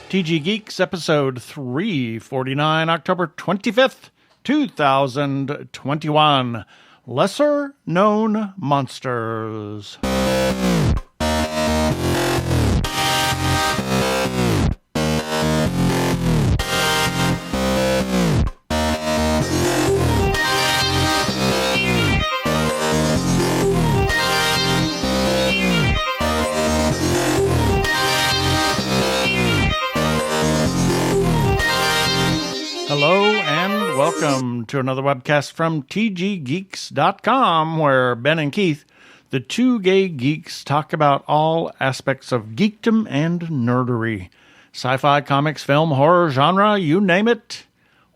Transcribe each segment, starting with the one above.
TG Geeks, episode 349, October 25th, 2021. Lesser Known Monsters. Hello and welcome to another webcast from tggeeks.com, where Ben and Keith, the two gay geeks, talk about all aspects of geekdom and nerdery. Sci-fi, comics, film, horror, genre, you name it,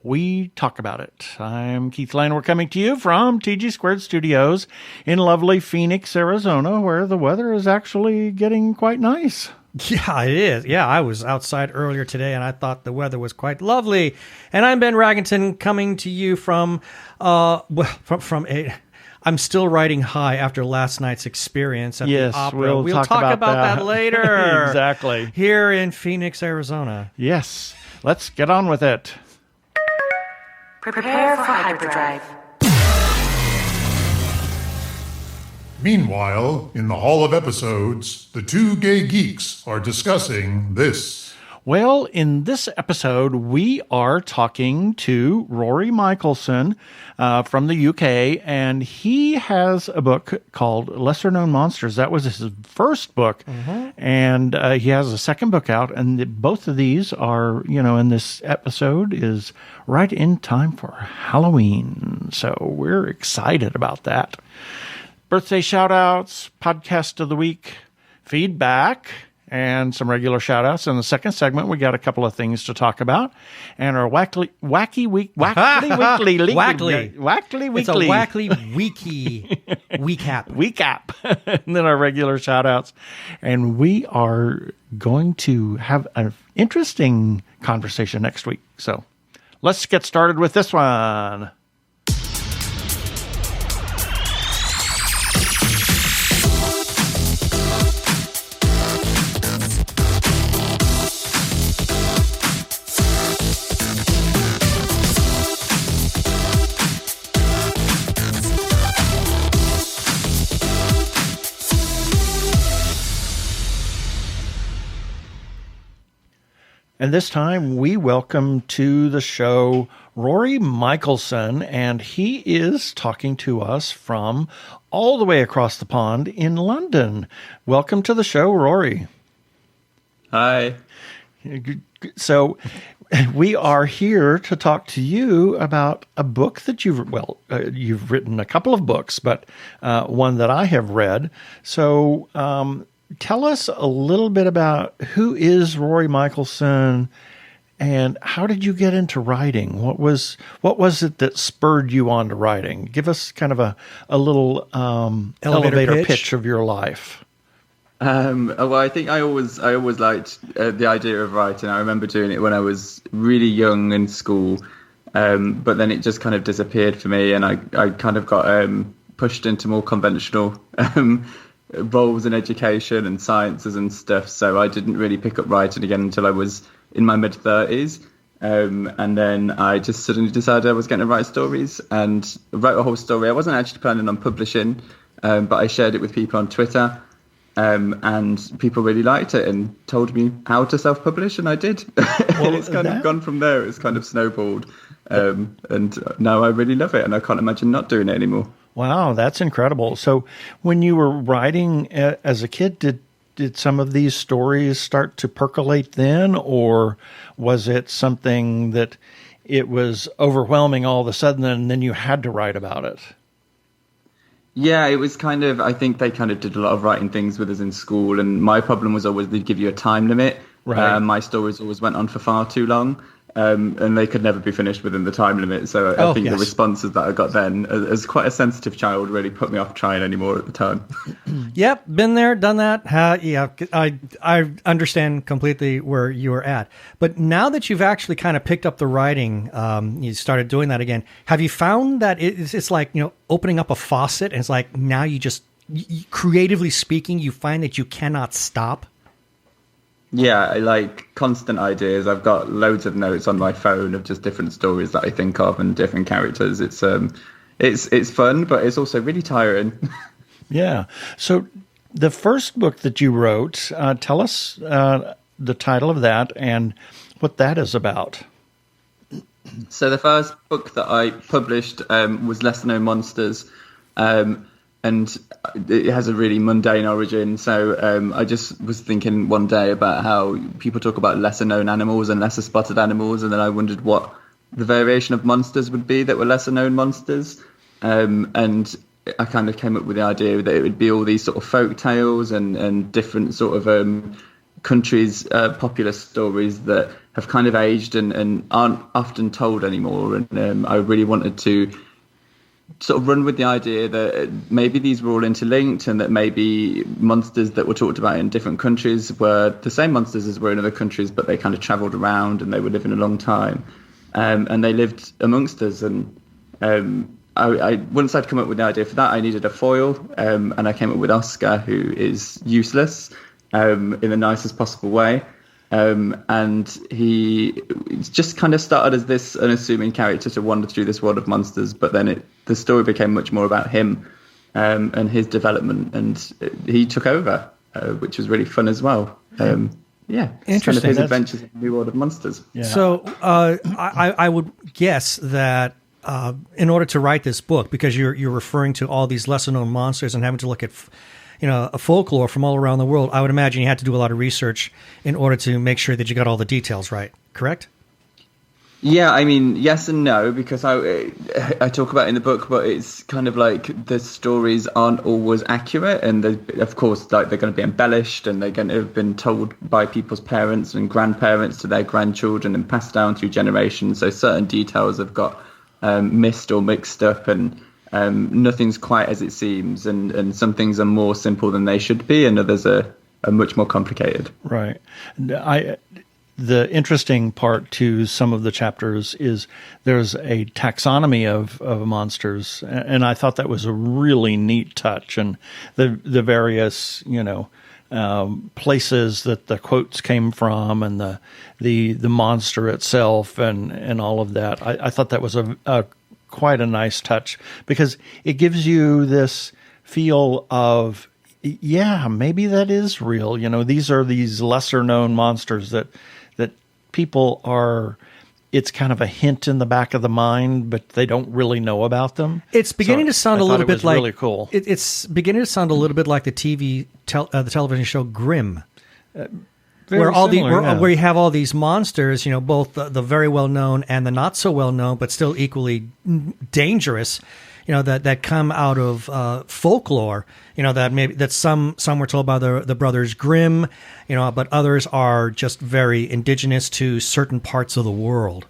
we talk about it. I'm Keith Lane. We're coming to you from TG Squared Studios in lovely Phoenix, Arizona, where the weather is actually getting quite nice. Yeah, it is. Yeah, I was outside earlier today, and I thought the weather was quite lovely. And I'm Ben Raggington, coming to you from I'm still riding high after last night's experience at the opera. We'll talk about that later. Exactly. Here in Phoenix, Arizona. Yes. Let's get on with it. Prepare for hyperdrive. Meanwhile, in the Hall of Episodes, the two gay geeks are discussing this. Well, in this episode, we are talking to Rory Michaelson from the UK, and he has a book called Lesser Known Monsters. That was his first book, and he has a second book out, and both of these are, in this episode is right in time for Halloween, so we're excited about that. Birthday shout-outs, podcast of the week, feedback, and some regular shout-outs. In the second segment, we got a couple of things to talk about. And our wacky weekly. It's a wackly weeky recap. And then our regular shout-outs. And we are going to have an interesting conversation next week. So let's get started with this one. And this time we welcome to the show Rory Michaelson, and he is talking to us from all the way across the pond in London. Welcome to the show, Rory. Hi. So we are here to talk to you about a book that you've written a couple of books, but one that I have read. So tell us a little bit about who is Rory Michaelson and how did you get into writing? What was it that spurred you on to writing? Give us kind of a little elevator pitch of your life. Well, I think I always liked the idea of writing. I remember doing it when I was really young in school, but then it just kind of disappeared for me, and I kind of got pushed into more conventional roles in education and sciences and stuff, so I didn't really pick up writing again until I was in my mid-30s, and then I just suddenly decided I was going to write stories and wrote a whole story. I wasn't actually planning on publishing, but I shared it with people on Twitter, and people really liked it and told me how to self-publish, and I did. And it's kind of gone from there. It's kind of snowballed, and now I really love it, and I can't imagine not doing it anymore. Wow, that's incredible. So when you were writing as a kid, did some of these stories start to percolate then, or was it something that it was overwhelming all of a sudden and then you had to write about it? Yeah, it was kind of, I think they kind of did a lot of writing things with us in school, and my problem was always they'd give you a time limit. Right. My stories always went on for far too long. And they could never be finished within the time limit. So I think the responses that I got then, as quite a sensitive child, really put me off trying anymore at the time. Yep, been there, done that. I understand completely where you were at. But now that you've actually kind of picked up the writing, you started doing that again. Have you found that it's like, opening up a faucet, and it's like now you just, creatively speaking, you find that you cannot stop? Yeah, I like constant ideas. I've got loads of notes on my phone of just different stories that I think of and different characters. It's fun, but it's also really tiring. Yeah. So the first book that you wrote, tell us the title of that and what that is about. So the first book that I published was Lesser Known Monsters, and it has a really mundane origin. So I just was thinking one day about how people talk about lesser known animals and lesser spotted animals, and then I wondered what the variation of monsters would be that were lesser known monsters. And I kind of came up with the idea that it would be all these sort of folk tales and different sort of countries' popular stories that have kind of aged and aren't often told anymore. And I really wanted to sort of run with the idea that maybe these were all interlinked and that maybe monsters that were talked about in different countries were the same monsters as were in other countries, but they kind of travelled around and they were living a long time. And they lived amongst us. And I once I'd come up with the idea for that, I needed a foil, and I came up with Oscar, who is useless in the nicest possible way. And he just kind of started as this unassuming character to wander through this world of monsters, but then the story became much more about him and his development, and he took over, which was really fun as well. Yeah, interesting. Kind of his adventures in the new world of monsters. Yeah. So I would guess that in order to write this book, because you're referring to all these lesser known monsters and having to look at a folklore from all around the world, I would imagine you had to do a lot of research in order to make sure that you got all the details right. Correct? Yeah, I mean, yes and no, because I talk about it in the book, but it's kind of like the stories aren't always accurate, and of course, like they're going to be embellished, and they're going to have been told by people's parents and grandparents to their grandchildren and passed down through generations. So certain details have got missed or mixed up, and nothing's quite as it seems, and some things are more simple than they should be, and others are much more complicated. Right. The interesting part to some of the chapters is there's a taxonomy of monsters, and I thought that was a really neat touch, and the various places that the quotes came from, and the monster itself, and all of that. I thought that was a quite a nice touch, because it gives you this feel of, yeah, maybe that is real. These are these lesser known monsters that people are, it's kind of a hint in the back of the mind, but they don't really know about them. It's beginning to sound a little bit like, really cool. It's beginning to sound a little bit like the the television show Grimm. Where you have all these monsters, both the very well known and the not so well known, but still equally dangerous, that come out of folklore. That some were told by the brothers Grimm, but others are just very indigenous to certain parts of the world.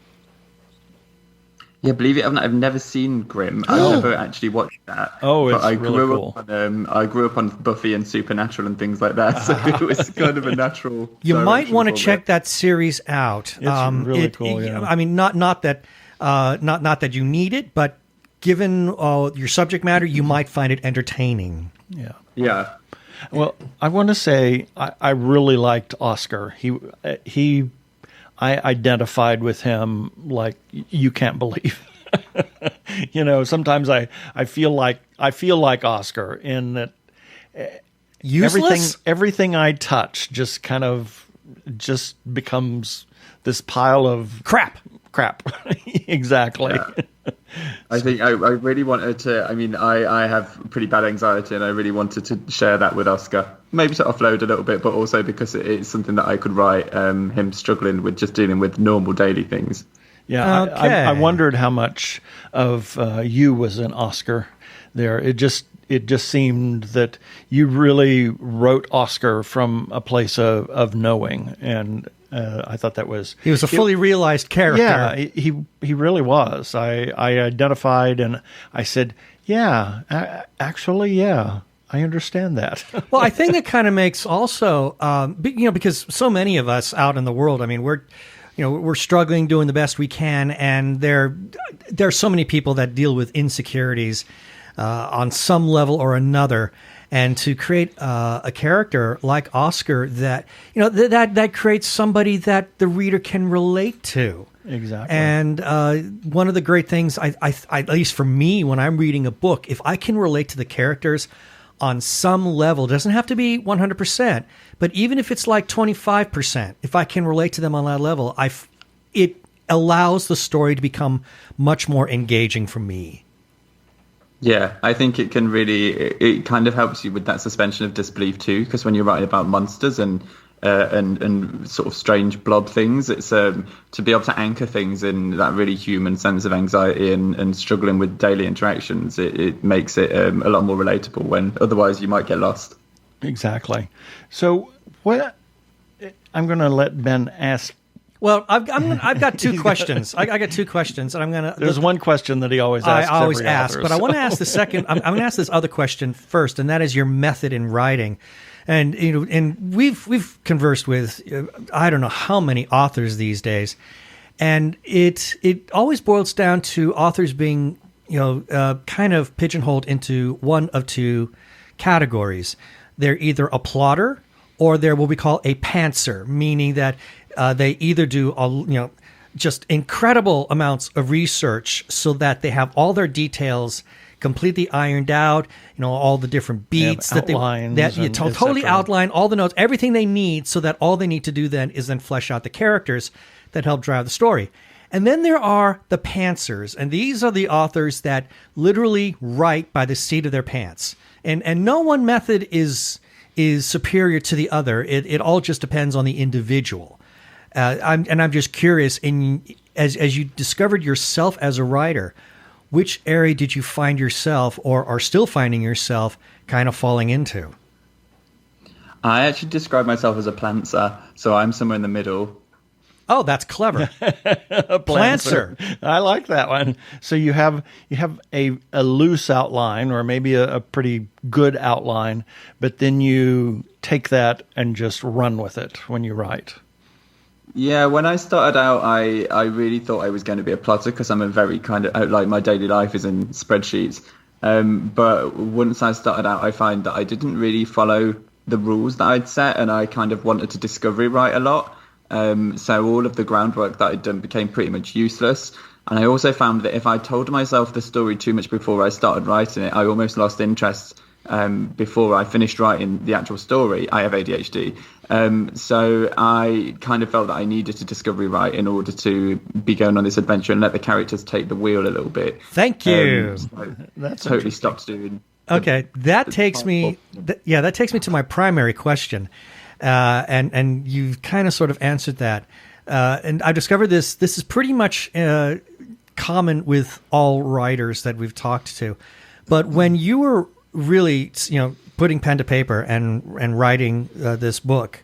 Yeah, believe it or not, I've never seen Grimm. I've never actually watched that. Oh, it's really cool. I grew up on Buffy and Supernatural and things like that, so it was kind of a natural. You might want to check that series out. It's really cool. Yeah. I mean, not that you need it, but given your subject matter, you might find it entertaining. Yeah. Yeah. Well, I want to say I really liked Oscar. I identified with him like you can't believe. Sometimes I feel like Oscar in that useless? everything I touch just becomes this pile of crap. Exactly. Yeah. I think I really wanted to. I mean, I have pretty bad anxiety, and I really wanted to share that with Oscar. Maybe to offload a little bit, but also because it's something that I could write. Him struggling with just dealing with normal daily things. Yeah, okay. I wondered how much of you was in Oscar there. It just seemed that you really wrote Oscar from a place of knowing, and I thought that was... He was a fully realized character. Yeah, he really was. I identified, and I said, yeah, actually, yeah, I understand that. Well, I think that kind of makes also, because so many of us out in the world, I mean, we're struggling, doing the best we can, and there are so many people that deal with insecurities on some level or another. and to create a character like Oscar that, that creates somebody that the reader can relate to. Exactly. And one of the great things, I at least for me, when I'm reading a book, if I can relate to the characters on some level, it doesn't have to be 100%, but even if it's like 25%, if I can relate to them on that level, it allows the story to become much more engaging for me. Yeah, I think it can really, it kind of helps you with that suspension of disbelief too, because when you're writing about monsters and sort of strange blob things, it's to be able to anchor things in that really human sense of anxiety and struggling with daily interactions. It makes it a lot more relatable, when otherwise you might get lost. Exactly. So what I'm going to let Ben ask. Well, I've got two questions. I got two questions, and I'm gonna. There's one question that he always asks. I always every ask, author, but I want to ask the second. I'm going to ask this other question first, and that is your method in writing. And and we've conversed with I don't know how many authors these days, and it always boils down to authors being kind of pigeonholed into one of two categories. They're either a plotter or they're what we call a pantser, meaning that they either do just incredible amounts of research so that they have all their details completely ironed out, all the different beats that they totally outline all the notes, everything they need, so that all they need to do then is then flesh out the characters that help drive the story. And then there are the pantsers, and these are the authors that literally write by the seat of their pants. And no one method is superior to the other. It all just depends on the individual. I'm just curious, as you discovered yourself as a writer, which area did you find yourself, or are still finding yourself, kind of falling into? I actually describe myself as a plantser, so I'm somewhere in the middle. Oh, that's clever. A plantser. I like that one. So you have a loose outline, or maybe a pretty good outline, but then you take that and just run with it when you write. Yeah, when I started out, I really thought I was going to be a plotter, because I'm a very kind of, like, my daily life is in spreadsheets. But once I started out, I find that I didn't really follow the rules that I'd set, and I kind of wanted to discovery write a lot. So all of the groundwork that I'd done became pretty much useless. And I also found that if I told myself the story too much before I started writing it, I almost lost interest before I finished writing the actual story. I have ADHD. So I kind of felt that I needed to discovery write in order to be going on this adventure and let the characters take the wheel a little bit. Thank you. So that's totally stopped doing. Okay, that takes me to my primary question. And you've kind of sort of answered that. And I've discovered this is pretty much common with all writers that we've talked to. But when you were really, putting pen to paper and writing this book,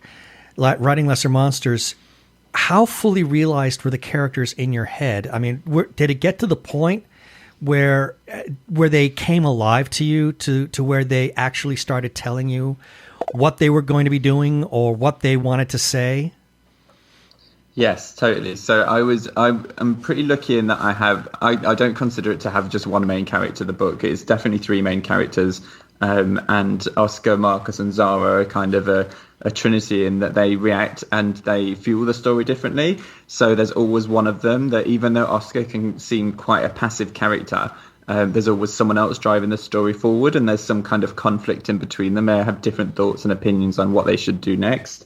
writing Lesser Monsters, how fully realized were the characters in your head? I mean, did it get to the point where they came alive to you, to where they actually started telling you what they were going to be doing or what they wanted to say? Yes, totally. So I'm pretty lucky in that I don't consider it to have just one main character. The book, it's definitely three main characters, and Oscar, Marcus, and Zara are kind of a trinity in that they react and they fuel the story differently. So there's always one of them that, even though Oscar can seem quite a passive character, there's always someone else driving the story forward, and there's some kind of conflict in between them. They have different thoughts and opinions on what they should do next.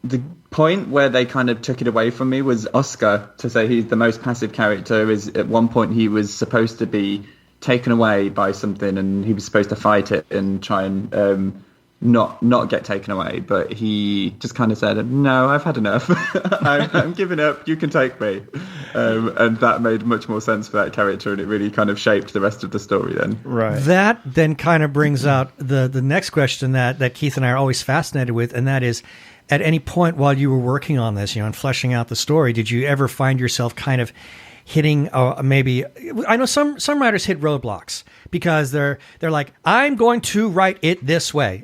The point where they kind of took it away from me was Oscar, to say he's the most passive character. Is at one point he was supposed to be taken away by something, and he was supposed to fight it and try and not get taken away, but he just kind of said, "No, I've had enough. I'm giving up. You can take me." And that made much more sense for that character, and it really kind of shaped the rest of the story then. Right. That then kind of brings out the next question that Keith and I are always fascinated with, and that is, at any point while you were working on this, and fleshing out the story, did you ever find yourself kind of hitting, maybe, I know some writers hit roadblocks because they're like, I'm going to write it this way,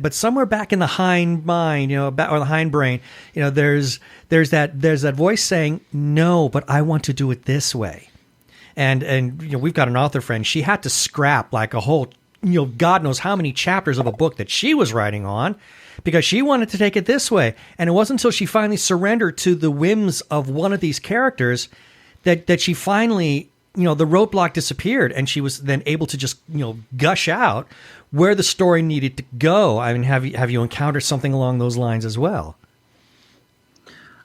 but somewhere back in the hind mind, or the hind brain, there's that voice saying, no, but I want to do it this way. And we've got an author friend. She had to scrap like a whole, God knows how many chapters of a book that she was writing on because she wanted to take it this way. And it wasn't until she finally surrendered to the whims of one of these characters that she finally, the roadblock disappeared, and she was then able to just, gush out where the story needed to go. I mean, have you encountered something along those lines as well?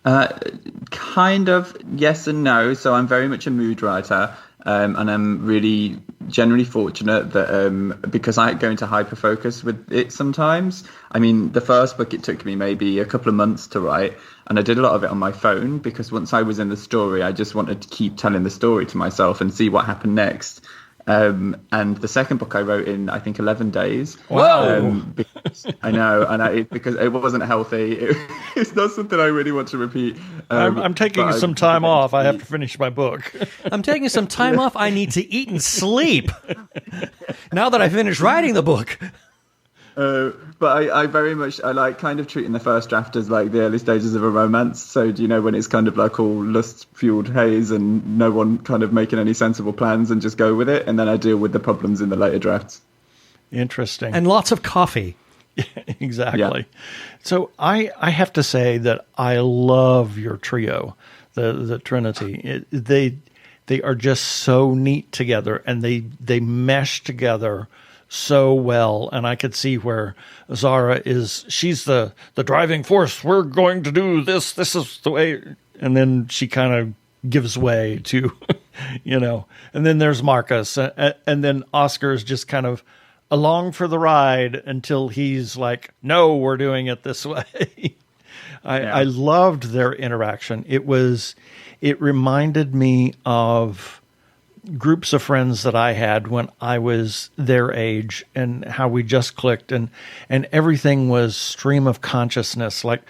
Kind of yes and no. So I'm very much a mood writer, and I'm really generally fortunate that because I go into hyper focus with it sometimes. I mean, the first book, it took me maybe a couple of months to write, and I did a lot of it on my phone because once I was in the story, I just wanted to keep telling the story to myself and see what happened next. And the second book I wrote in, I think, 11 days. Wow. Because, I know, and because it wasn't healthy. It's not something I really want to repeat. I'm taking some time off. I have to finish my book. I'm taking some time off. I need to eat and sleep now that I finished writing the book. But I very much, I like kind of treating the first draft as like the early stages of a romance. So, when it's kind of like all lust-fueled haze and no one kind of making any sensible plans and just go with it. And then I deal with the problems in the later drafts. Interesting. And lots of coffee. Exactly. Yeah. So I have to say that I love your trio, the Trinity. They are just so neat together, and they mesh together so well. And I could see where Zara she's the driving force. We're going to do this. This is the way. And then she kind of gives way to, and then there's Marcus, and then Oscar's just kind of along for the ride until he's like, no, we're doing it this way. I loved their interaction. It reminded me of groups of friends that I had when I was their age, and how we just clicked, and everything was stream of consciousness. Like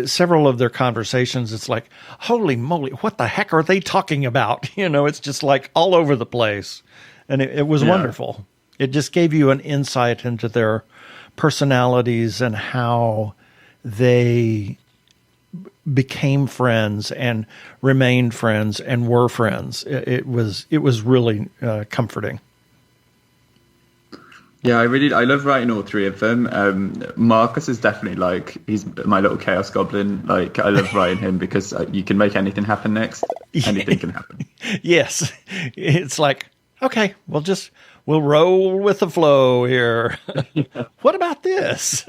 several of their conversations, it's like, holy moly, what the heck are they talking about? It's just like all over the place. And it was wonderful. It just gave you an insight into their personalities and how they became friends and remained friends and were friends. It was really comforting. Yeah, I love writing all three of them. Marcus is definitely he's my little chaos goblin. Like, I love writing him because you can make anything happen next. Anything can happen. Yes. It's like, okay, we'll roll with the flow here. What about this?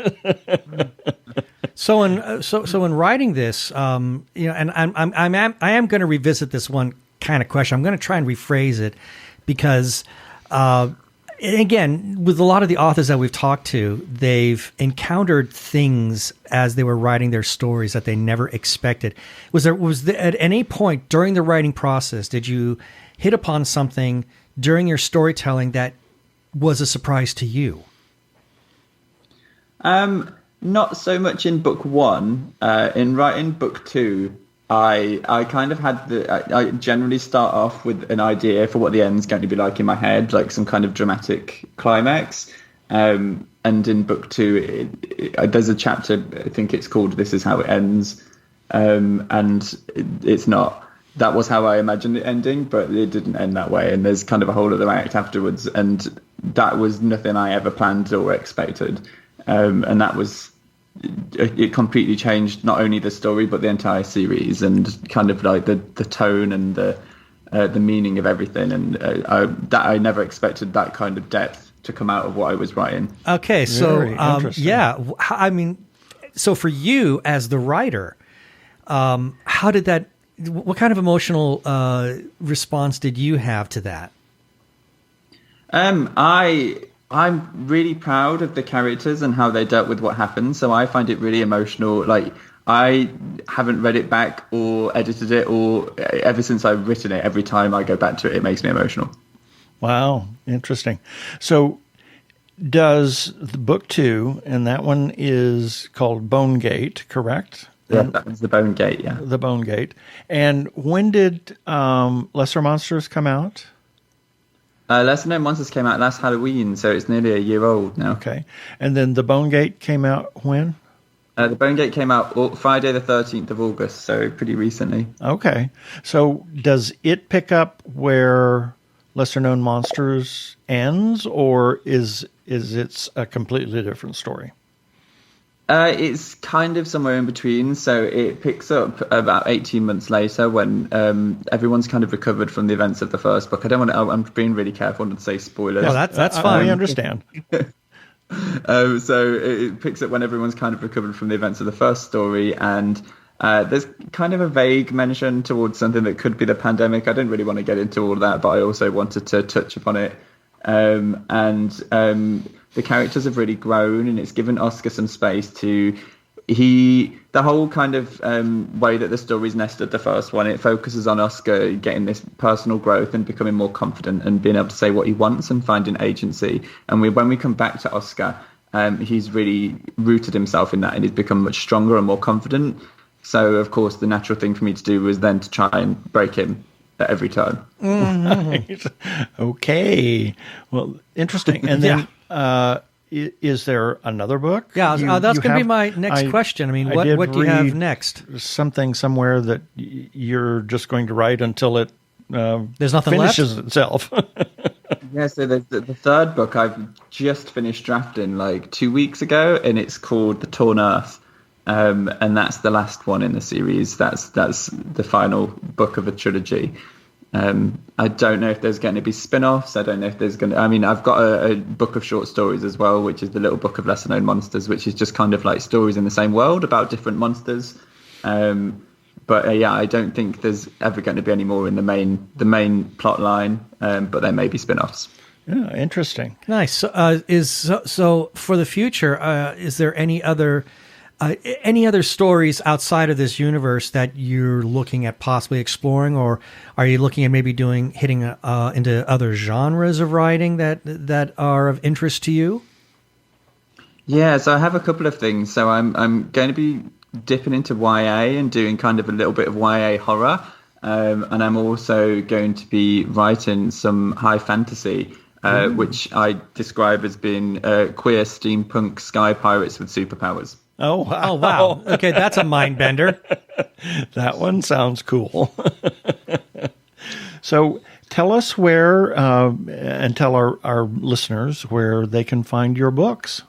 So in writing this, and I am going to revisit this one kind of question. I'm going to try and rephrase it because, again, with a lot of the authors that we've talked to, they've encountered things as they were writing their stories that they never expected. Was there at any point during the writing process, did you hit upon something during your storytelling that was a surprise to you? Not so much in book one. In writing book two, I kind of had I generally start off with an idea for what the end's going to be like in my head, like some kind of dramatic climax. And in book two, there's a chapter, I think it's called "This Is How It Ends," and it's not. That was how I imagined it ending, but it didn't end that way. And there's kind of a whole other act afterwards, and that was nothing I ever planned or expected. And that was, it completely changed not only the story but the entire series, and kind of like the tone and the meaning of everything. And I never expected that kind of depth to come out of what I was writing. Okay, so I mean, so for you as the writer, how did that? What kind of emotional response did you have to that? I'm really proud of the characters and how they dealt with what happened. So I find it really emotional. Like, I haven't read it back or edited it, or ever since I've written it, every time I go back to it, it makes me emotional. Wow. Interesting. So does the book two, and that one is called Bone Gate, correct? Yeah, that was the Bone Gate, yeah. The Bone Gate. And when did Lesser Monsters come out? Lesser Known Monsters came out last Halloween, so it's nearly a year old now. Okay. And then The Bone Gate came out when? The Bone Gate came out Friday the 13th of August, so pretty recently. Okay. So does it pick up where Lesser Known Monsters ends, or is it a completely different story? It's kind of somewhere in between. So it picks up about 18 months later when everyone's kind of recovered from the events of the first book. I'm being really careful not to say spoilers. No, that's fine. I understand. So it picks up when everyone's kind of recovered from the events of the first story, and there's kind of a vague mention towards something that could be the pandemic. I didn't really want to get into all of that, but I also wanted to touch upon it. The characters have really grown, and it's given Oscar some space to... The whole kind of way that the story's nested the first one, it focuses on Oscar getting this personal growth and becoming more confident and being able to say what he wants and finding agency. And when we come back to Oscar, he's really rooted himself in that, and he's become much stronger and more confident. So, of course, the natural thing for me to do was then to try and break him at every turn. Right. Okay. Well, interesting. And then... is there another book? Yeah, that's going to be my next question. I mean, what do you have next? Something somewhere that you're just going to write until it there's nothing finishes left? itself. Yeah, so the third book I've just finished drafting like 2 weeks ago, and it's called The Torn Earth. And that's the last one in the series. That's the final book of a trilogy. I don't know if there's going to be spin-offs. I don't know if there's going to... I mean, I've got a book of short stories as well, which is the Little Book of Lesser Known Monsters, which is just kind of like stories in the same world about different monsters. But yeah, I don't think there's ever going to be any more in the main plot line, but there may be spin-offs. Yeah, interesting. Nice. So for the future, is there any other stories outside of this universe that you're looking at possibly exploring, or are you looking at maybe hitting into other genres of writing that are of interest to you? Yeah, so I have a couple of things. So I'm going to be dipping into YA and doing kind of a little bit of YA horror, and I'm also going to be writing some high fantasy, which I describe as being queer steampunk sky pirates with superpowers. Oh, wow. Oh, wow. Okay, that's a mind bender. That one sounds cool. So tell us where, and tell our listeners where they can find your books.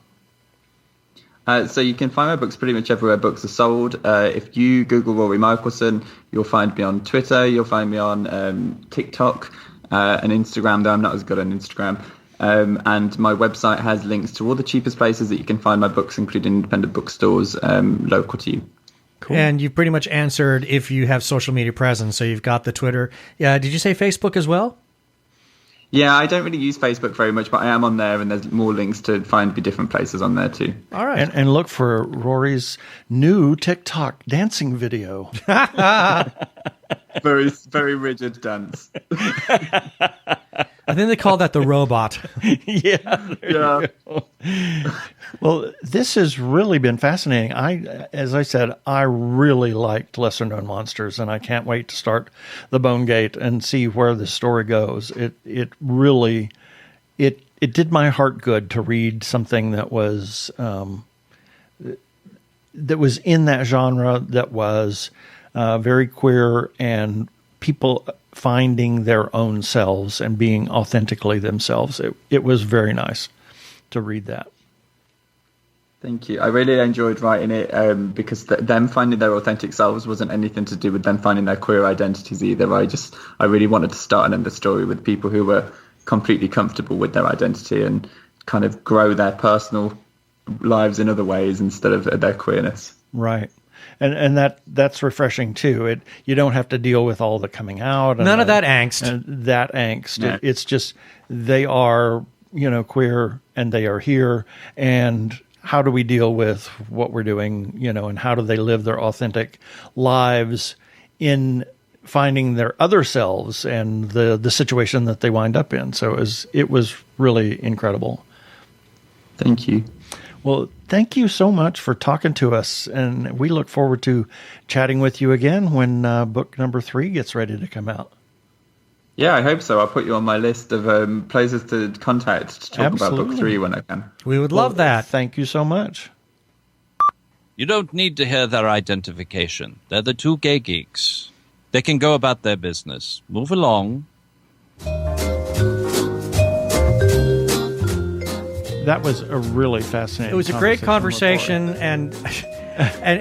So you can find my books pretty much everywhere books are sold. If you Google Rory Michaelson, you'll find me on Twitter, you'll find me on TikTok and Instagram, though I'm not as good on Instagram. And my website has links to all the cheapest places that you can find my books, including independent bookstores local to you. Cool. And you've pretty much answered if you have social media presence. So you've got the Twitter. Yeah. Did you say Facebook as well? Yeah, I don't really use Facebook very much, but I am on there, and there's more links to find different places on there too. All right. And look for Rory's new TikTok dancing video. Very, very rigid dance. I think they call that the robot. Yeah. Well, this has really been fascinating. As I said, I really liked Lesser Known Monsters, and I can't wait to start the Bone Gate and see where the story goes. It really did my heart good to read something that was in that genre, that was very queer, and people finding their own selves and being authentically themselves. It was very nice to read that. Thank you. I really enjoyed writing it because them finding their authentic selves wasn't anything to do with them finding their queer identities either. I really wanted to start and end the story with people who were completely comfortable with their identity and kind of grow their personal lives in other ways instead of their queerness. Right. And that's refreshing too. You don't have to deal with all the coming out. None of that angst. And that angst. Yeah. It's just they are, queer, and they are here. And how do we deal with what we're doing, and how do they live their authentic lives in finding their other selves and the situation that they wind up in. So it was really incredible. Thank you. Well, thank you so much for talking to us, and we look forward to chatting with you again when book number 3 gets ready to come out. Yeah, I hope so. I'll put you on my list of places to contact to talk about book 3 when I can. We would love that. Thank you so much. You don't need to hear their identification. They're the Two Gay Geeks. They can go about their business. Move along. That was a really fascinating. It was a great with conversation, Rory. and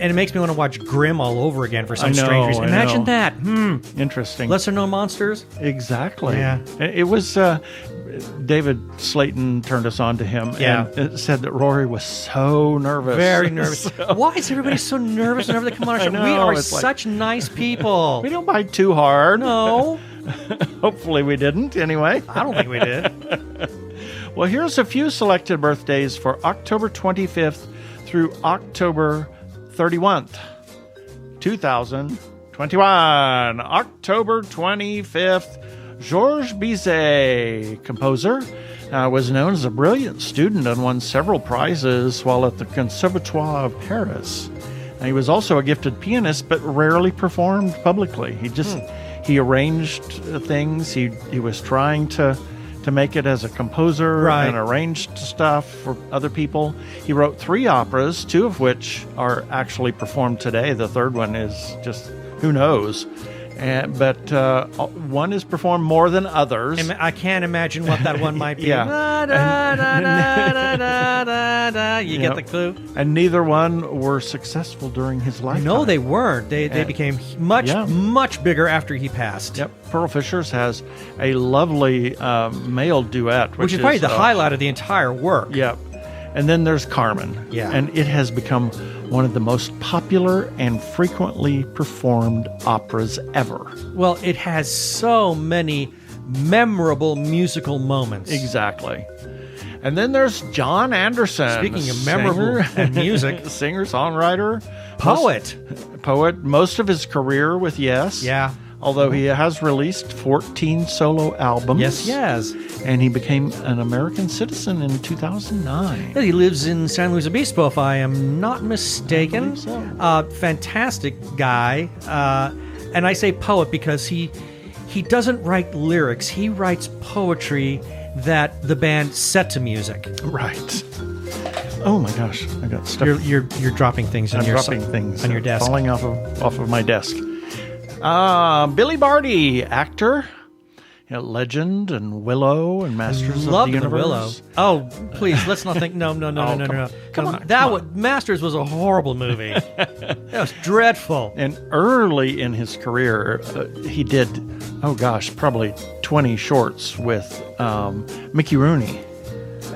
it makes me want to watch Grimm all over again for some I know, strange reason. I Imagine know. that. Interesting. Lesser known monsters. Exactly. Yeah. It was David Slayton turned us on to him Yeah. and said that Rory was so nervous. Very nervous. Why is everybody so nervous whenever they come on our show? know, We are it's like- such nice people. We don't bite too hard. No, Hopefully we didn't anyway. I don't think we did. Well, here's a few selected birthdays for October 25th through October 31st, 2021. October 25th, Georges Bizet, composer, was known as a brilliant student and won several prizes while at the Conservatoire of Paris. He was also a gifted pianist, but rarely performed publicly. He arranged things. He was trying to make it as a composer Right. and arranged stuff for other people. He wrote 3 operas, 2 of which are actually performed today. The third one is just, who knows? But one is performed more than others. I can't imagine what that one might be. Yeah. Da, da, da, da, da, da, da, da. You get Yep. the clue? And neither one were successful during his lifetime. No, they weren't. They became much bigger after he passed. Yep. Pearl Fishers has a lovely male duet, Which is probably the highlight of the entire work. Yep. And then there's Carmen. Yeah. And it has become one of the most popular and frequently performed operas ever. Well, it has so many memorable musical moments. Exactly. And then there's John Anderson. Speaking of memorable and music. Singer, songwriter. Poet. Most of his career with Yes. Yeah. Although he has released 14 solo albums. Yes, yes. And he became an American citizen in 2009. He lives in San Luis Obispo, if I am not mistaken. I believe so. Fantastic guy. And I say poet because he doesn't write lyrics. He writes poetry that the band set to music. Right. Oh my gosh, I got stuff. You're dropping things I'm dropping things on your desk. falling off of my desk. Billy Barty, actor, Legend and Willow and Masters of the Universe. Willow. Oh, please, let's not think. No. Come on. Masters was a horrible movie. That was dreadful. And early in his career, he did, probably 20 shorts with Mickey Rooney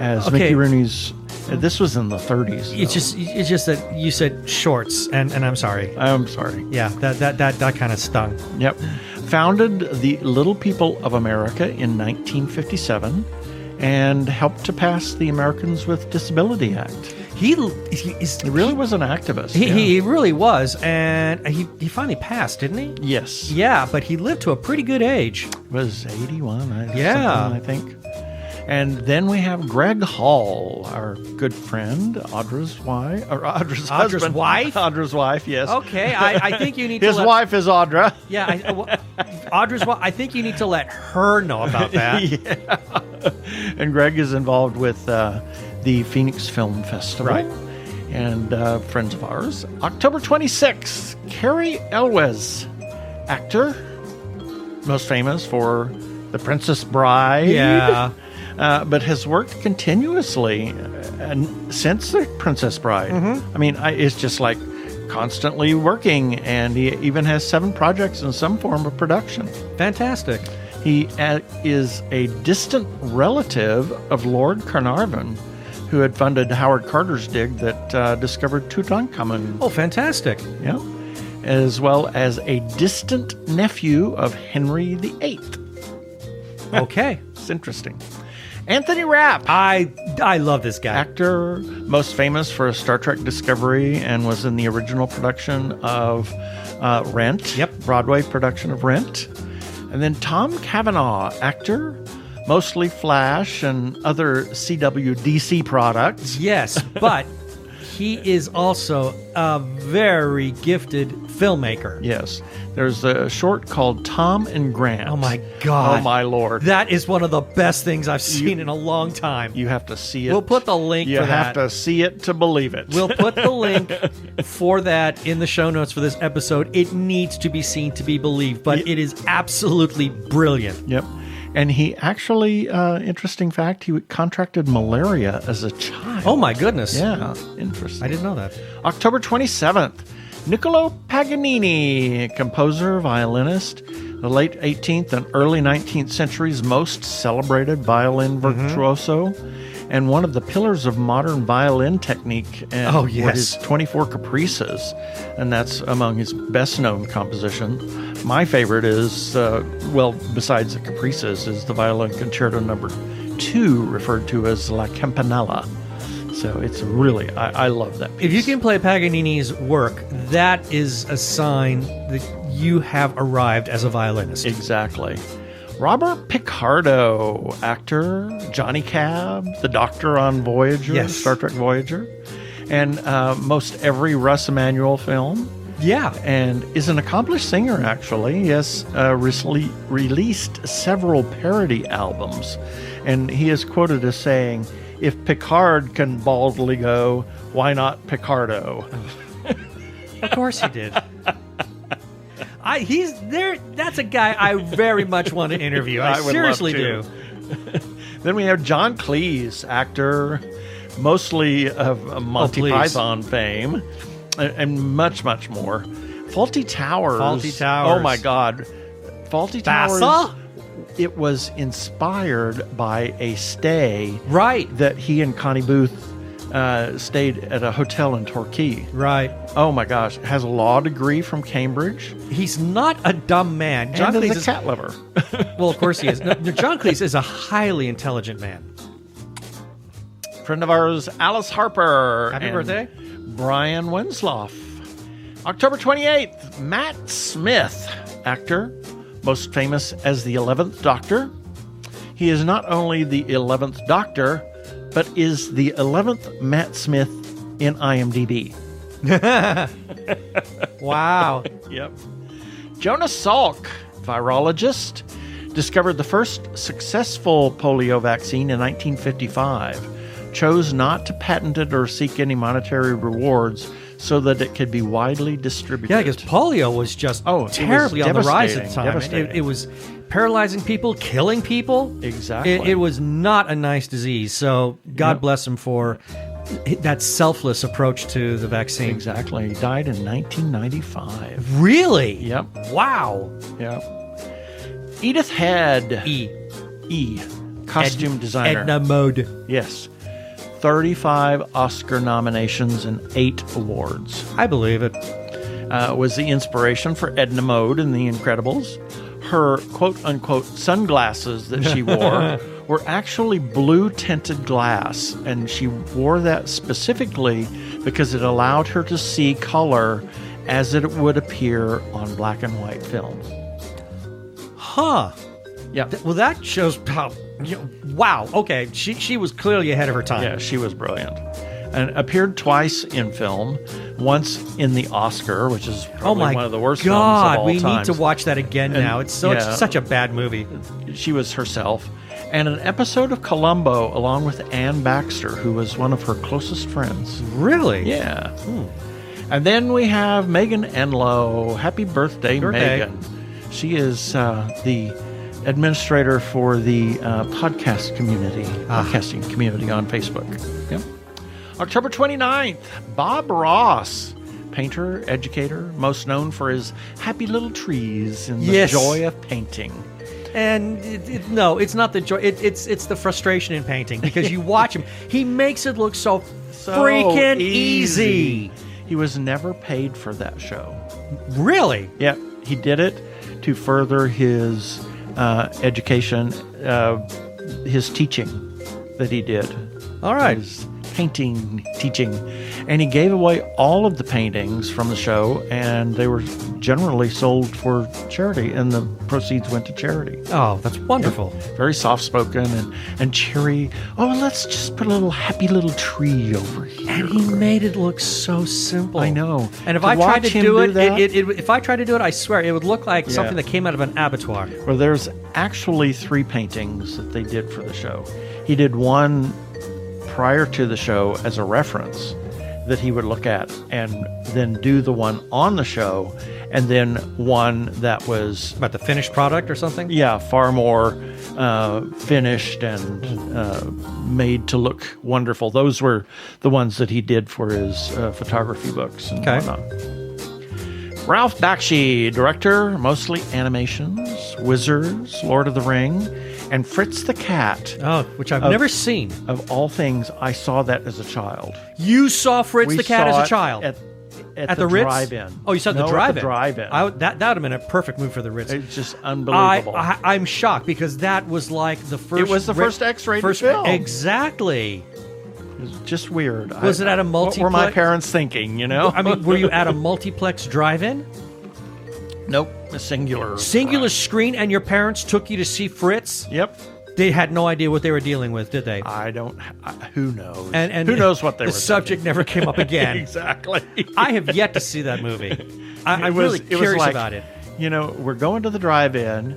as Mickey Rooney's. This was in the 30s. It's just that you said shorts, and I'm sorry. I'm sorry. Yeah, that kind of stung. Yep. Founded the Little People of America in 1957 and helped to pass the Americans with Disability Act. He really was an activist. He really was, and he finally passed, didn't he? Yes. Yeah, but he lived to a pretty good age. Was 81, Yeah. I think. And then we have Greg Hall, our good friend, Audra's wife, or Audra's husband. wife? Audra's wife, yes. Okay, I think you need to His wife is Audra. Yeah, Audra's wife. I think you need to let her know about that. Yeah. And Greg is involved with the Phoenix Film Festival. Right. And friends of ours. October 26th, Carrie Elwes, actor, most famous for The Princess Bride. Yeah. But has worked continuously since The Princess Bride. Mm-hmm. I mean, it's just like constantly working, and he even has 7 projects in some form of production. Fantastic. He is a distant relative of Lord Carnarvon, who had funded Howard Carter's dig that discovered Tutankhamun. Oh, fantastic. Yeah. As well as a distant nephew of Henry VIII. Okay. It's interesting. Anthony Rapp. I love this guy. Actor, most famous for Star Trek Discovery, and was in the original production of Rent. Yep. Broadway production of Rent. And then Tom Cavanaugh, actor, mostly Flash and other CWDC products. Yes, but he is also a very gifted filmmaker. Yes. There's a short called Tom and Grant. Oh, my God. Oh, my Lord. That is one of the best things I've seen in a long time. You have to see it. We'll put the link You for have that. to see it to believe it. We'll put the link for that in the show notes for this episode. It needs to be seen to be believed, but it is absolutely brilliant. Yep. And he actually, interesting fact, he contracted malaria as a child. Oh, my goodness. Yeah, interesting. I didn't know that. October 27th, Niccolo Paganini, composer, violinist, the late 18th and early 19th century's most celebrated violin virtuoso, and one of the pillars of modern violin technique. And Oh, yes. what his 24 Caprices, and that's among his best-known compositions. My favorite is, besides the Caprices, is the Violin Concerto Number 2, referred to as La Campanella. So it's really, I love that piece. If you can play Paganini's work, that is a sign that you have arrived as a violinist. Exactly. Robert Picardo, actor, Johnny Cab, the Doctor on Voyager, Yes. Star Trek Voyager, and most every Russ Emanuel film. Yeah. And is an accomplished singer, actually. He has recently released several parody albums. And he is quoted as saying, "If Picard can baldly go, why not Picardo?" Of course he did. He's there. That's a guy I very much want to interview. I would seriously love do. to. Then we have John Cleese, actor, mostly of Monty please. Python fame, and much, much more. Fawlty Towers. Fawlty Towers. Oh, my God. Fawlty Towers. Bassa? It was inspired by a stay Right. that he and Connie Booth stayed at a hotel in Torquay. Right. Oh, my gosh. Has a law degree from Cambridge. He's not a dumb man. John And Cleese is is a cat lover. well, of course he is. No, John Cleese is a highly intelligent man. Friend of ours, Alice Harper. Happy and birthday. Brian Winslow. October 28th, Matt Smith, actor, most famous as the 11th Doctor. He is not only the 11th Doctor, but is the 11th Matt Smith in IMDb. Wow. Yep. Jonas Salk, virologist, discovered the first successful polio vaccine in 1955. Chose not to patent it or seek any monetary rewards so that it could be widely distributed. Yeah, because polio was just terribly on the rise at the time. Devastating. It was paralyzing people, killing people. Exactly. It was not a nice disease. So God bless him for that selfless approach to the vaccine. Exactly. He died in 1995. Really? Yep. Wow. Yep. Edith Head. E. Costume designer. Edna Mode. Yes. 35 Oscar nominations and 8 awards. I believe it. Was the inspiration for Edna Mode in The Incredibles. Her quote-unquote sunglasses that she wore were actually blue-tinted glass, and she wore that specifically because it allowed her to see color as it would appear on black and white film. Huh. Yeah. Well, that shows how... wow. Okay. She was clearly ahead of her time. Yeah, she was brilliant. And appeared twice in film, once in the Oscar, which is probably one of the worst films of all we times. need to watch that again now. It's such a bad movie. She was herself. And an episode of Columbo along with Anne Baxter, who was one of her closest friends. Really? Yeah. And then we have Megan Enlow. Happy birthday, Megan. She is the administrator for the podcasting community on Facebook. Yep. October 29th, Bob Ross, painter, educator, most known for his happy little trees and the joy of painting. And no, it's not the joy. It's the frustration in painting because you watch him. He makes it look so freaking easy. He was never paid for that show. Really? Yep. He did it to further his education, his teaching that he did. All right. His painting teaching. And he gave away all of the paintings from the show, and they were generally sold for charity, and the proceeds went to charity. Oh, that's wonderful. Very soft-spoken and cheery. Oh, let's just put a little happy little tree over here. And he made it look so simple. I know. And if To I tried watch to him do do that- if I tried to do it, I swear it would look like something that came out of an abattoir. Well, there's actually 3 paintings that they did for the show. He did one prior to the show as a reference that he would look at, and then do the one on the show, and then one that was About the finished product or something? far more finished and made to look wonderful. Those were the ones that he did for his photography books and whatnot. Ralph Bakshi, director, mostly animations, Wizards, Lord of the Ring, and Fritz the Cat. Oh, which I've never seen. Of all things, I saw that as a child. You saw Fritz the Cat as a child? At the the Ritz? drive-in. Oh, you saw the No, drive-in? at the drive-in. That would have been a perfect move for the Ritz. It's just unbelievable. I'm shocked because that was like the first... It was the first X-rated film. Exactly. It was just weird. Was it at a multiplex? What were my parents thinking, you know? I mean, were you at a multiplex drive-in? Nope. A singular. Singular screen, and your parents took you to see Fritz? Yep. They had no idea what they were dealing with, did they? Who knows? And who knows what they were The subject never came up again. Exactly. I have yet to see that movie. I'm really curious about it. You know, we're going to the drive-in,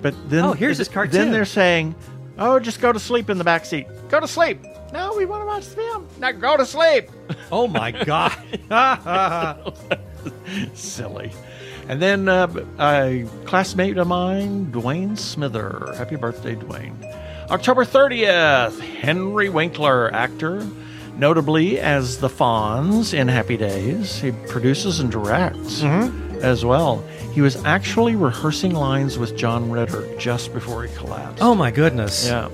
but then... here's this cartoon. Then they're saying, oh, just go to sleep in the back seat. Go to sleep. No, we want to watch the film. Now go to sleep. Oh, my God. Silly. And then a classmate of mine, Dwayne Smither. Happy birthday, Dwayne. October 30th, Henry Winkler, actor, notably as the Fonz in Happy Days. He produces and directs as well. He was actually rehearsing lines with John Ritter just before he collapsed. Oh, my goodness. Yeah.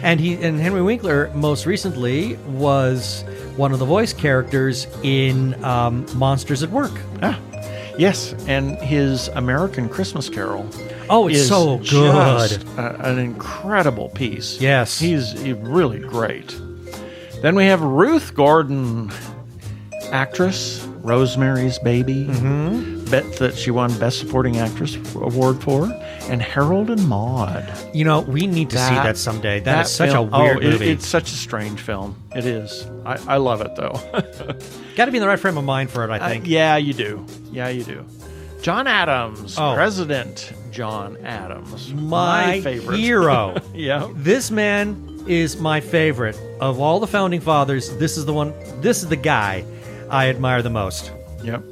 And Henry Winkler most recently was one of the voice characters in Monsters at Work. Ah. Yes, and his American Christmas Carol. Oh, it's is so good. Just an incredible piece. Yes. He's really great. Then we have Ruth Gordon, actress, Rosemary's Baby, that she won Best Supporting Actress award for, and Harold and Maude. You know, we need to see that someday. That is such a weird movie. It's such a strange film. It is. I love it, though. Got to be in the right frame of mind for it, I think. Yeah, you do. Yeah, you do. John Adams, Oh. President John Adams. My favorite. hero. Yeah. This man is my favorite. Of all the founding fathers, this is the guy I admire the most. Yep.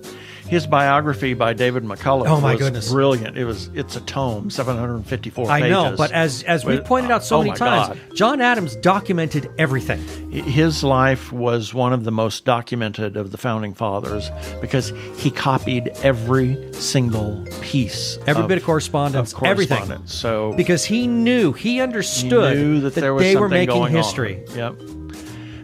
His biography by David McCullough Oh, my was goodness. brilliant. It's a tome, 754 pages. I know, but as we pointed out so many my times, God. John Adams documented everything. His life was one of the most documented of the founding fathers because he copied every single piece. Every bit of correspondence, everything. So Because he understood he knew that there was they were something making going history. on. Yep.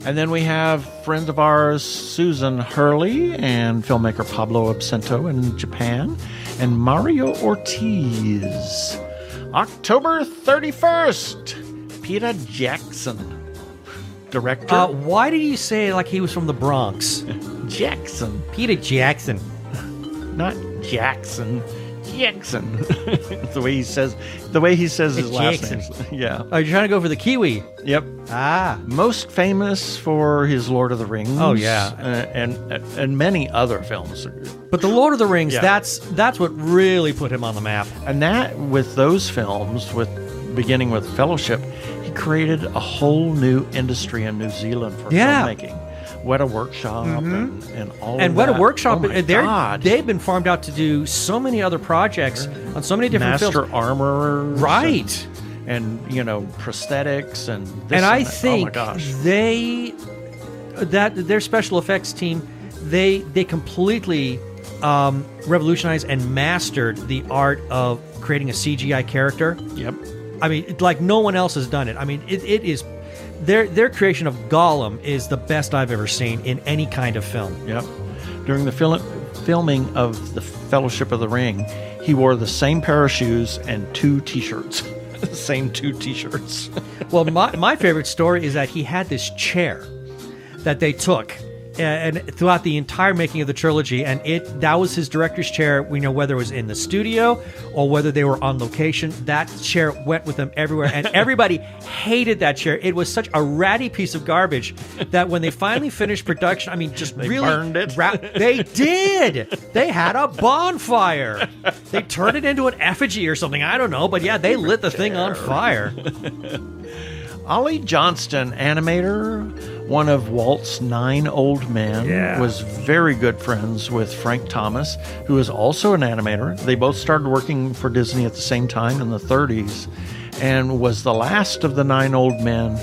And then we have friend of ours, Susan Hurley, and filmmaker Pablo Absento in Japan, and Mario Ortiz. October 31st, Peter Jackson, director. Why did you say it like he was from the Bronx? Jackson, Peter Jackson. not Jackson. Jackson. the way he says his last Jackson. name. Yeah. Oh, you're trying to go for the Kiwi. Yep. Ah. Most famous for his Lord of the Rings. Oh, yeah. And many other films. But the Lord of the Rings, Yeah. that's what really put him on the map. And that, with those films, beginning with Fellowship, he created a whole new industry in New Zealand for filmmaking. Weta Workshop and all And of Weta that. Workshop, Oh my God. they've been farmed out to do so many other projects on so many different Master films. armorers. Right. And prosthetics and this And I that. think oh my gosh. their special effects team, they completely revolutionized and mastered the art of creating a CGI character. Yep. I mean, like no one else has done it. I mean, it is their creation of Gollum is the best I've ever seen in any kind of film. Yep. During the filming of The Fellowship of the Ring, he wore the same pair of shoes and 2 T-shirts. The same 2 T-shirts. Well, my favorite story is that he had this chair that they took and throughout the entire making of the trilogy, and that was his director's chair. We know whether it was in the studio or whether they were on location. That chair went with them everywhere, and everybody hated that chair. It was such a ratty piece of garbage that when they finally finished production, I mean, just They really burned it? They did. They had a bonfire. They turned it into an effigy or something. I don't know, but yeah, they lit the thing on fire. Ollie Johnston, animator, one of Walt's 9 old men, was very good friends with Frank Thomas, who is also an animator. They both started working for Disney at the same time in the 30s. and was the last of the 9 old men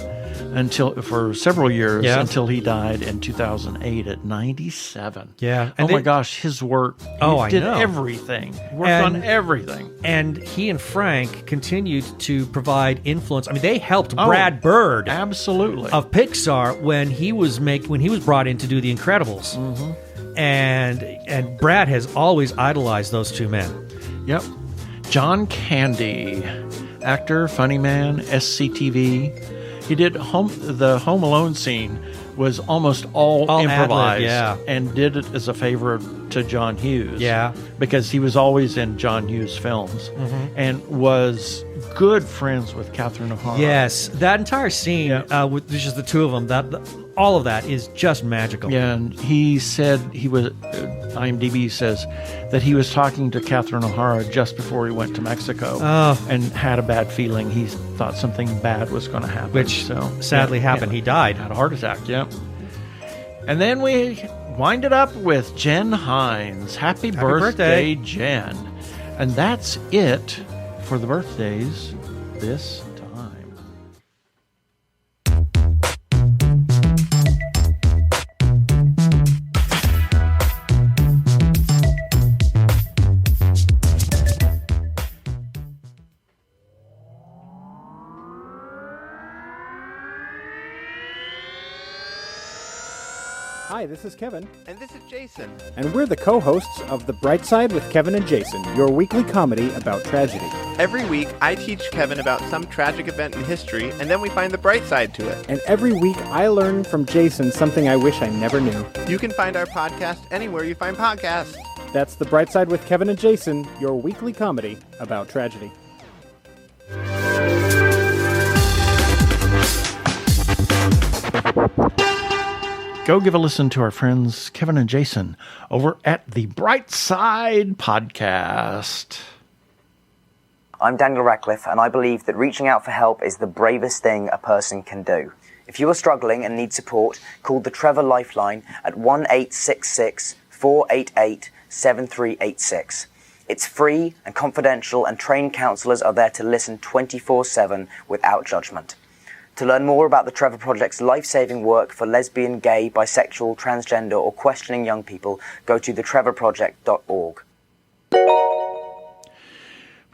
for several years until he died in 2008 at 97. Yeah. And my gosh, his work. He did everything. He worked on everything. And he and Frank continued to provide influence. I mean, they helped Brad Bird absolutely of Pixar when he was brought in to do The Incredibles. Mm-hmm. And Brad has always idolized those two men. Yep. John Candy, actor, funny man, SCTV. He did the Home Alone scene was almost all improvised, and did it as a favor to John Hughes. Yeah, because he was always in John Hughes films, and was good friends with Catherine O'Hara. Yes, that entire scene, with just the two of them, all of that is just magical. Yeah, and he said he was. IMDb says that he was talking to Catherine O'Hara just before he went to Mexico, and had a bad feeling. He thought something bad was going to happen, which sadly happened. He died, had a heart attack. Yeah, and then we wind it up with Jen Hines. Happy birthday, Jen! And that's it for the birthdays this time. Hi, this is Kevin. And this is Jason. And we're the co-hosts of The Bright Side with Kevin and Jason, your weekly comedy about tragedy. Every week, I teach Kevin about some tragic event in history, and then we find the bright side to it. And every week, I learn from Jason something I wish I never knew. You can find our podcast anywhere you find podcasts. That's The Bright Side with Kevin and Jason, your weekly comedy about tragedy. Go give a listen to our friends Kevin and Jason over at the Bright Side Podcast. I'm Daniel Radcliffe, and I believe that reaching out for help is the bravest thing a person can do. If you are struggling and need support, call the Trevor Lifeline at 1-866-488-7386. It's free and confidential, and trained counselors are there to listen 24/7 without judgment. To learn more about the Trevor Project's life-saving work for lesbian, gay, bisexual, transgender, or questioning young people, go to thetrevorproject.org.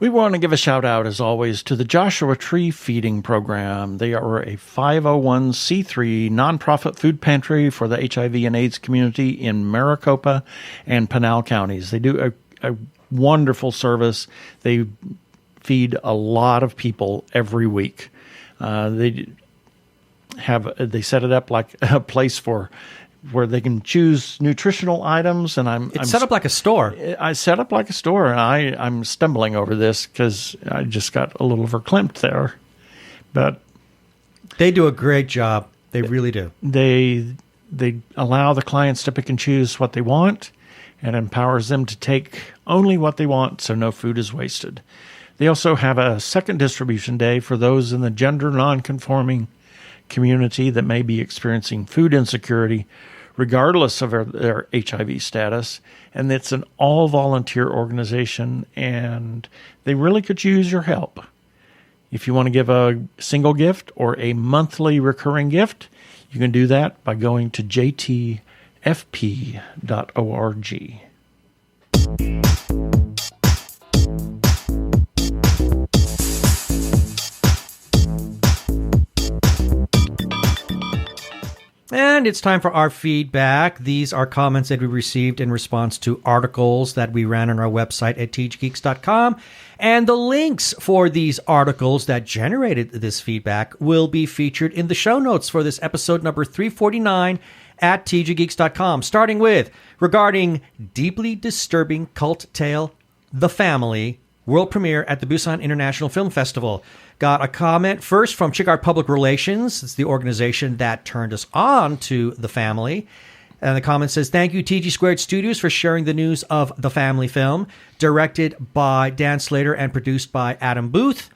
We want to give a shout-out, as always, to the Joshua Tree Feeding Program. They are a 501c3 nonprofit food pantry for the HIV and AIDS community in Maricopa and Pinal counties. They do a wonderful service. They feed a lot of people every week. They set it up like a place where they can choose nutritional items, and It's set up like a store. I set up like a store, and I'm stumbling over this because I just got a little verklempt there, but they do a great job. They really do. They allow the clients to pick and choose what they want, and empowers them to take only what they want, so no food is wasted. They also have a second distribution day for those in the gender nonconforming community that may be experiencing food insecurity, regardless of their HIV status. And it's an all-volunteer organization, and they really could use your help. If you want to give a single gift or a monthly recurring gift, you can do that by going to jtfp.org. And it's time for our feedback. These are comments that we received in response to articles that we ran on our website at tggeeks.com. And the links for these articles that generated this feedback will be featured in the show notes for this episode number 349 at tggeeks.com. Starting with, regarding deeply disturbing cult tale, The Family, world premiere at the Busan International Film Festival. Got a comment first from Chigart Public Relations. It's the organization that turned us on to The Family. And the comment says, thank you, TG Squared Studios, for sharing the news of The Family film, directed by Dan Slater and produced by Adam Booth.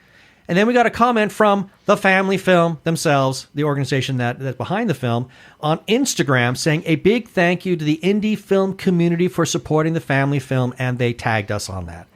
And then we got a comment from The Family Film themselves, the organization that's behind the film, on Instagram, saying a big thank you to the indie film community for supporting The Family Film, and they tagged us on that.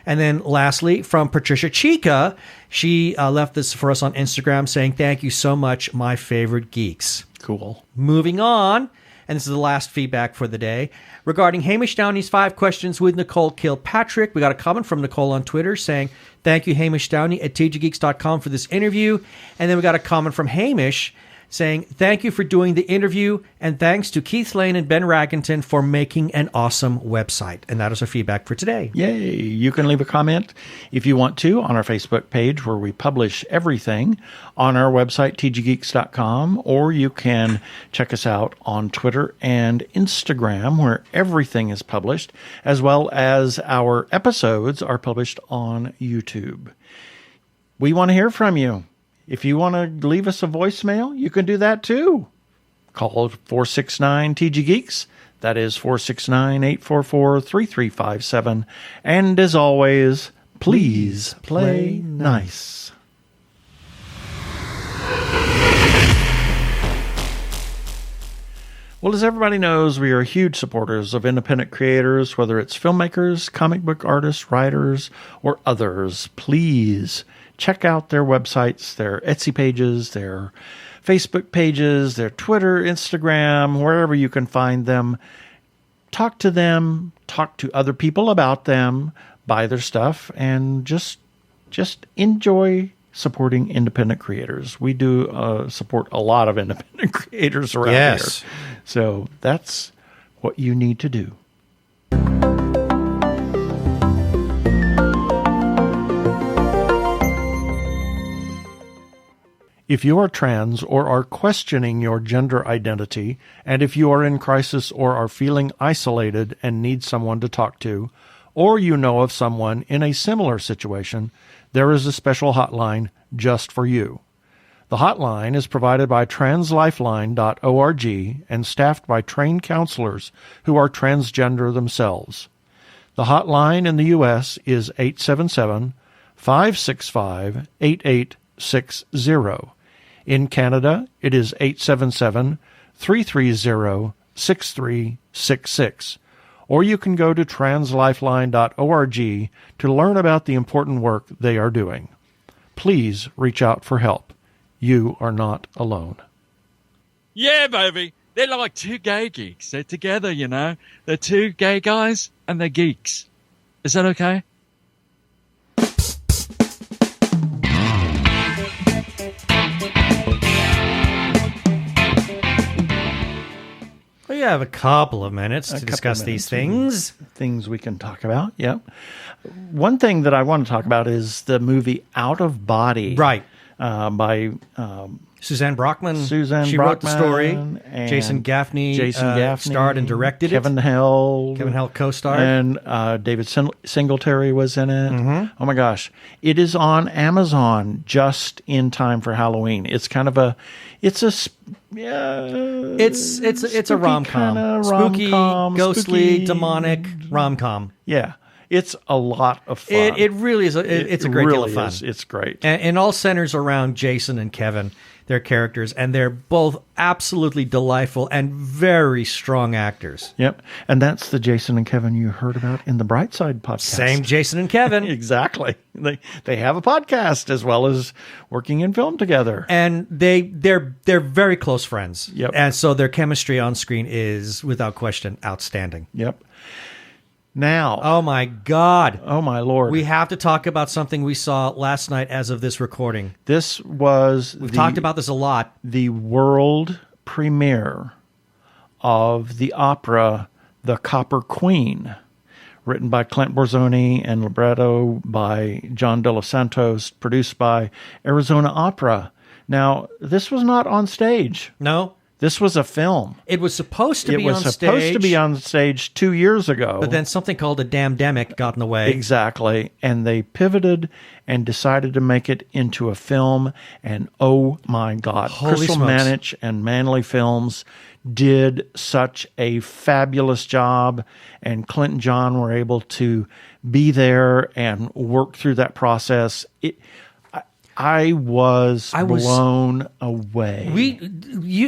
And then lastly, from Patricia Chica, she left this for us on Instagram saying, "Thank you so much, my favorite geeks." Cool. Moving on, and this is the last feedback for the day. Regarding Hamish Downey's 5 questions with Nicole Kilpatrick, we got a comment from Nicole on Twitter saying, "Thank you, Hamish Downey at tggeeks.com for this interview." And then we got a comment from Hamish saying, "Thank you for doing the interview, and thanks to Keith Lane and Ben Raggington for making an awesome website." And that is our feedback for today. Yay. You can leave a comment if you want to on our Facebook page where we publish everything, on our website, tggeeks.com, or you can check us out on Twitter and Instagram where everything is published, as well as our episodes are published on YouTube. We want to hear from you. If you want to leave us a voicemail, you can do that too. Call 469-TG-GEEKS. That is 469-844-3357. And as always, please play nice. Well, as everybody knows, we are huge supporters of independent creators, whether it's filmmakers, comic book artists, writers, or others. Please check out their websites, their Etsy pages, their Facebook pages, their Twitter, Instagram, wherever you can find them. Talk to them, talk to other people about them, buy their stuff, and just enjoy supporting independent creators. We do support a lot of independent creators around here. So that's what you need to do. If you are trans or are questioning your gender identity, and if you are in crisis or are feeling isolated and need someone to talk to, or you know of someone in a similar situation, there is a special hotline just for you. The hotline is provided by translifeline.org and staffed by trained counselors who are transgender themselves. The hotline in the U.S. is 877-565-8860. In Canada, it is 877-330-6366. Or you can go to translifeline.org to learn about the important work they are doing. Please reach out for help. You are not alone. Yeah, baby. They're like two gay geeks. They're together, you know. They're two gay guys and they're geeks. Is that okay? We have a couple of minutes to discuss these things. Things we can talk about, yep. One thing that I want to talk about is the movie Out of Body. Right. By Suzanne Brockman. She wrote the story. And Jason Gaffney starred and directed Kevin Held co-starred. And David Singletary was in it. Mm-hmm. Oh my gosh. It is on Amazon just in time for Halloween. It's kind of a it's a rom-com. Spooky, ghostly, demonic rom-com. Yeah. It's a lot of fun. It really is. It's a great deal of fun. It's great. And all centers around Jason and Kevin, their characters, and they're both absolutely delightful and very strong actors. Yep. And that's the Jason and Kevin you heard about in the Brightside podcast. Same Jason and Kevin. Exactly. They have a podcast as well as working in film together. And they're very close friends. Yep. And so their chemistry on screen is, without question, outstanding. Yep. Now. Oh, my God. Oh, my Lord. We have to talk about something we saw last night as of this recording. We've talked about this a lot. The world premiere of the opera The Copper Queen, written by Clint Borzoni and libretto by John De Los Santos, produced by Arizona Opera. Now, this was not on stage. No. This was a film. It was supposed to be on stage. It was supposed to be on stage 2 years ago. But then something called a damn-demic got in the way. Exactly. And they pivoted and decided to make it into a film. And oh my God, Crystal Manich and Manley Films did such a fabulous job. And Clint and John were able to be there and work through that process. I was blown away.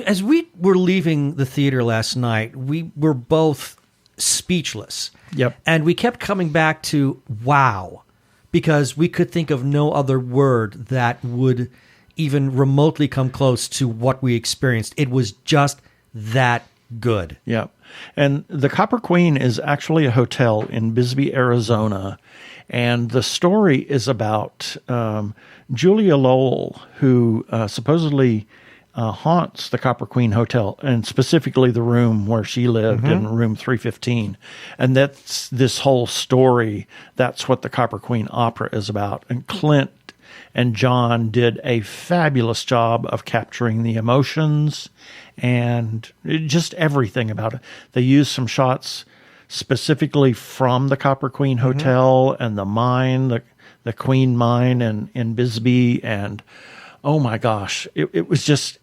As we were leaving the theater last night, we were both speechless. Yep. And we kept coming back to, wow, because we could think of no other word that would even remotely come close to what we experienced. It was just that good. Yeah. And the Copper Queen is actually a hotel in Bisbee, Arizona. And the story is about Julia Lowell, who supposedly haunts the Copper Queen Hotel, and specifically the room where she lived in room 315. And that's this whole story. That's what the Copper Queen Opera is about. And Clint and John did a fabulous job of capturing the emotions and just everything about it. They used some shots specifically from the Copper Queen Hotel and the mine, the Queen Mine in Bisbee. And oh my gosh, it was just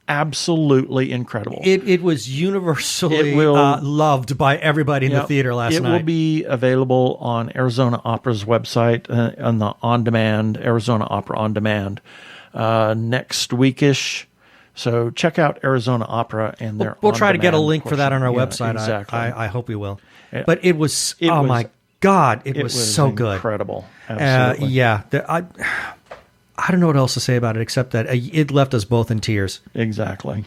absolutely incredible. It was universally loved by everybody in the theater last night. It will be available on Arizona Opera's website on the on-demand, Arizona Opera On Demand, next weekish. So check out Arizona Opera and their We'll try to get a link portion. for that on our website. Exactly. I hope we will. But it was my God, it was so good. Incredible. Absolutely. I don't know what else to say about it except that it left us both in tears. Exactly.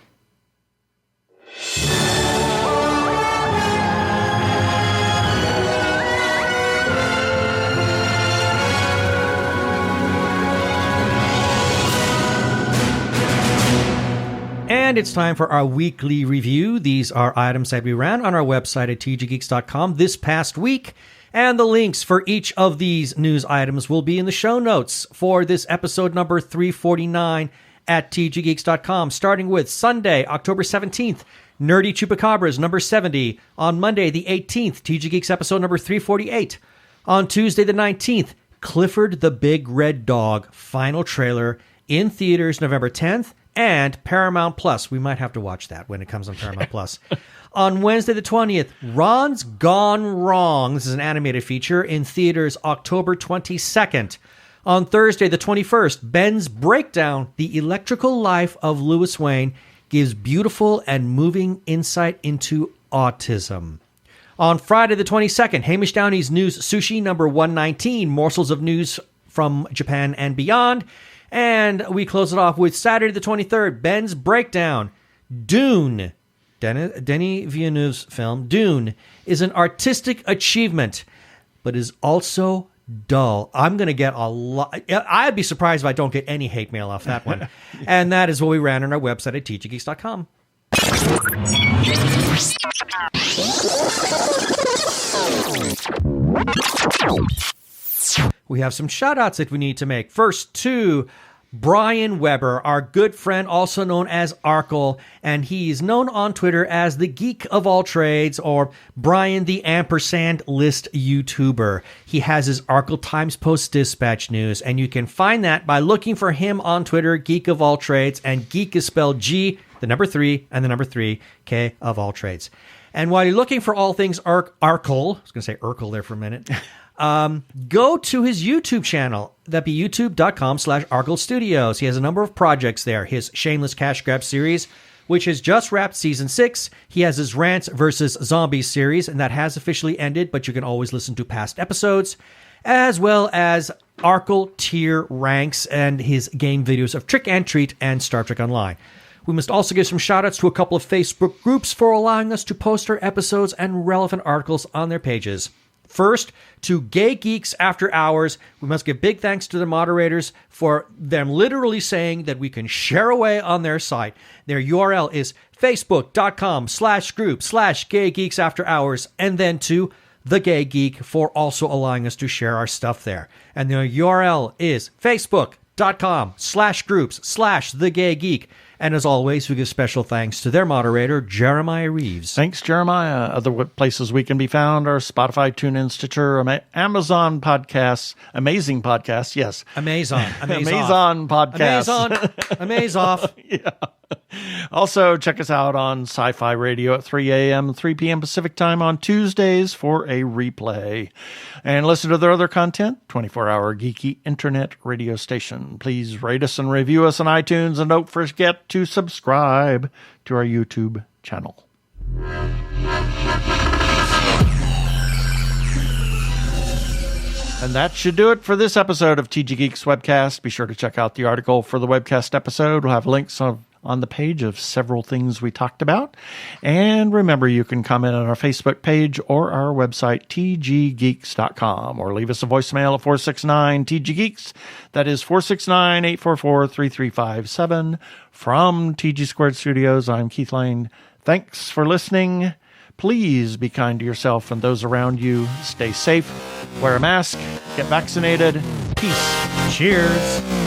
And it's time for our weekly review. These are items that we ran on our website at tggeeks.com this past week. And the links for each of these news items will be in the show notes for this episode number 349 at tggeeks.com, starting with Sunday, October 17th, Nerdy Chupacabras, number 70. On Monday, the 18th, TG Geeks episode number 348. On Tuesday, the 19th, Clifford the Big Red Dog, final trailer in theaters November 10th, and Paramount Plus. We might have to watch that when it comes on Paramount Plus. On Wednesday the 20th, Ron's Gone Wrong. This is an animated feature in theaters October 22nd. On Thursday the 21st, Ben's Breakdown, The Electrical Life of Louis Wayne, gives beautiful and moving insight into autism. On Friday the 22nd, Hamish Downey's News Sushi number 119, Morsels of News from Japan and Beyond. And we close it off with Saturday the 23rd, Ben's Breakdown, Dune. Denis Villeneuve's film, Dune, is an artistic achievement, but is also dull. I'm going to get a lot. I'd be surprised if I don't get any hate mail off that one. And that is what we ran on our website at tggeeks.com. We have some shout-outs that we need to make. First, to Brian Weber, our good friend, also known as Arkle, and he's known on Twitter as the Geek of All Trades, or Brian the Ampersand List YouTuber. He has his Arkle Times Post Dispatch news, and you can find that by looking for him on Twitter, Geek of All Trades, and Geek is spelled G, the number 3, and the number 3, K of All Trades. And while you're looking for all things Arkle, I was going to say Urkel there for a minute, go to his YouTube channel. That'd be youtube.com/Arkle Studios. He has a number of projects there. His Shameless Cash Grab series, which has just wrapped season 6. He has his Rants vs. Zombies series, and that has officially ended, but you can always listen to past episodes, as well as Arkle Tier Ranks and his game videos of Trick and Treat and Star Trek Online. We must also give some shout-outs to a couple of Facebook groups for allowing us to post our episodes and relevant articles on their pages. First, to Gay Geeks After Hours, we must give big thanks to the moderators for them literally saying that we can share away on their site. Their URL is facebook.com/group/Gay Geeks After Hours, and then to The Gay Geek for also allowing us to share our stuff there. And their URL is facebook.com/groups/The Gay Geek. And as always, we give special thanks to their moderator, Jeremiah Reeves. Thanks, Jeremiah. Other places we can be found are Spotify, TuneIn, Stitcher, Amazon Podcasts, Amazing Podcasts, yes. Amazon Podcasts. Amazoff. Yeah. Also, check us out on Sci-Fi Radio at 3 a.m., 3 p.m. Pacific Time on Tuesdays for a replay. And listen to their other content, 24-hour geeky internet radio station. Please rate us and review us on iTunes, and don't forget to subscribe to our YouTube channel. And that should do it for this episode of TG Geeks Webcast. Be sure to check out the article for the Webcast episode. We'll have links on the page of several things we talked about. And remember, you can comment on our Facebook page or our website, tggeeks.com, or leave us a voicemail at 469-TG-GEEKS. That is 469-844-3357. From TG Squared Studios, I'm Keith Lane. Thanks for listening. Please be kind to yourself and those around you. Stay safe. Wear a mask. Get vaccinated. Peace. Cheers.